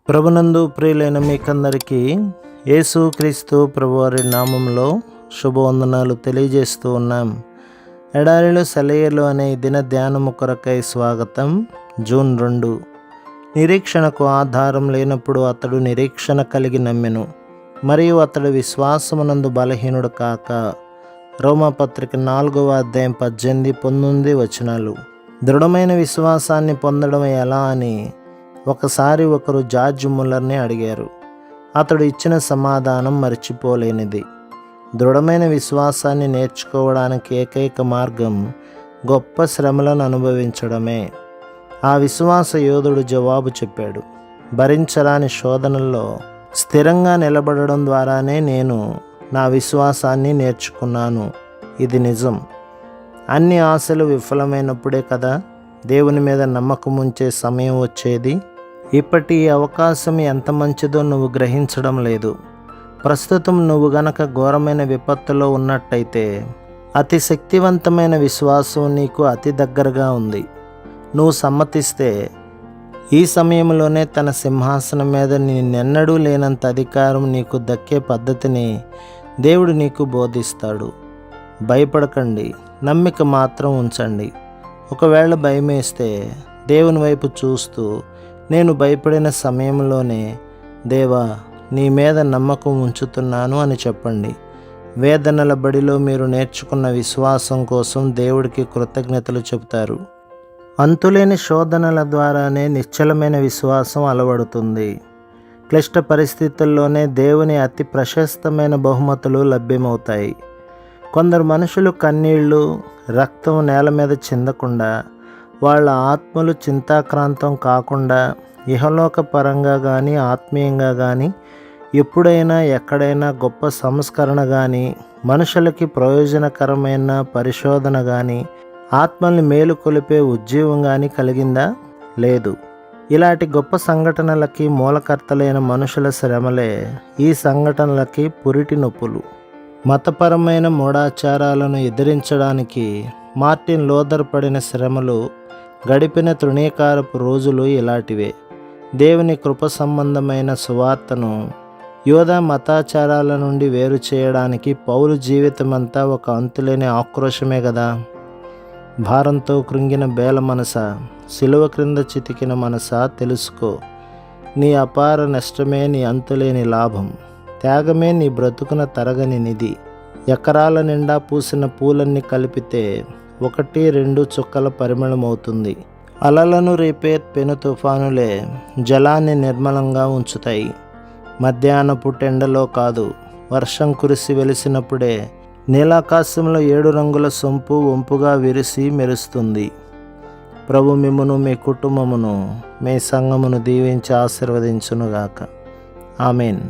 ప్రభునందు ప్రియులైన మీకందరికీ యేసుక్రీస్తు ప్రభువారి నామంలో శుభవందనాలు తెలియజేస్తూ ఉన్నాం. ఎడారిలో సెలయేర్లు అనే దిన ధ్యానము కొరకై స్వాగతం. జూన్ 2. నిరీక్షణకు ఆధారం లేనప్పుడు అతడు నిరీక్షణ కలిగి నమ్మెను, మరియు అతడు విశ్వాసమునందు బలహీనుడు కాక. రోమాపత్రిక 4వ అధ్యాయం 18-19 వచనాలు. దృఢమైన విశ్వాసాన్ని పొందడం ఎలా అని ఒకసారి ఒకరు జార్జ్ ముల్లర్ని అడిగారు. అతడు ఇచ్చిన సమాధానం మర్చిపోలేనిది. దృఢమైన విశ్వాసాన్ని నేర్చుకోవడానికి ఏకైక మార్గం గొప్ప శ్రమలను అనుభవించడమే. ఆ విశ్వాస యోధుడు జవాబు చెప్పాడు, భరించరాని శోధనల్లో స్థిరంగా నిలబడడం ద్వారానే నేను నా విశ్వాసాన్ని నేర్చుకున్నాను. ఇది నిజం. అన్ని ఆశలు విఫలమైనప్పుడే కదా దేవుని మీద నమ్మకం ఉంచే సమయం వచ్చేది. ఇప్పటి ఈ అవకాశం ఎంత మంచిదో నువ్వు గ్రహించడం లేదు. ప్రస్తుతం నువ్వు గనక ఘోరమైన విపత్తులో ఉన్నట్టయితే అతి శక్తివంతమైన విశ్వాసం నీకు అతి దగ్గరగా ఉంది. నువ్వు సమ్మతిస్తే ఈ సమయంలోనే తన సింహాసనం మీద నిన్నెన్నడూ లేనంత అధికారం నీకు దక్కే పద్ధతిని దేవుడు నీకు బోధిస్తాడు. భయపడకండి, నమ్మిక మాత్రం ఉంచండి. ఒకవేళ భయమేస్తే దేవుని వైపు చూస్తూ, నేను భయపడిన సమయంలోనే దేవా నీ మీద నమ్మకం ఉంచుతున్నాను అని చెప్పండి. వేదనల బడిలో మీరు నేర్చుకున్న విశ్వాసం కోసం దేవుడికి కృతజ్ఞతలు చెబుతారు. అంతులేని శోధనల ద్వారానే నిశ్చలమైన విశ్వాసం అలవడుతుంది. క్లిష్ట పరిస్థితుల్లోనే దేవుని అతి ప్రశస్తమైన బహుమతులు లభ్యమవుతాయి. కొందరు మనుషులు కన్నీళ్లు, రక్తం నేల మీద చిందకుండా, వాళ్ళ ఆత్మలు చింతాక్రాంతం కాకుండా ఇహలోక పరంగా కానీ ఆత్మీయంగా కానీ ఎప్పుడైనా ఎక్కడైనా గొప్ప సంస్కరణ కానీ, మనుషులకి ప్రయోజనకరమైన పరిశోధన కానీ, ఆత్మల్ని మేలుకొలిపే ఉద్యోగం కానీ కలిగిందా? లేదు. ఇలాంటి గొప్ప సంఘటనలకి మూలకర్తలైన మనుషుల శ్రమలే ఈ సంఘటనలకి పురిటి నొప్పులు. మతపరమైన మూఢాచారాలను ఎదిరించడానికి మార్టిన్ లూథర్ పడిన శ్రమలు, గడిపిన తృణీకారపు రోజులు ఇలాంటివే. దేవుని కృప సంబంధమైన సువార్తను యూదా మతాచారాల నుండి వేరు చేయడానికి పౌలు జీవితమంతా ఒక అంతులేని ఆక్రోశమే కదా. భారంతో కృంగిన బేల మనసా, సిలువ క్రింద చితికిన మనసా, తెలుసుకో, నీ అపార నష్టమే నీ అంతులేని లాభం. త్యాగమే నీ బ్రతుకున తరగని నిధి. ఎకరాల నిండా పూసిన పూలన్నీ కలిపితే 1-2 చుక్కల పరిమళమవుతుంది. అలలను రేపే పెను తుఫానులే జలాన్ని నిర్మలంగా ఉంచుతాయి. మధ్యాహ్నపు టెండలో కాదు, వర్షం కురిసి వెలిసినప్పుడే నీలాకాశంలో 7 రంగుల సొంపు వంపుగా విరిసి మెరుస్తుంది. ప్రభు మిమ్మును, మీ కుటుంబమును, మీ సంఘమును దీవించి ఆశీర్వదించునుగాక. ఆమెన్.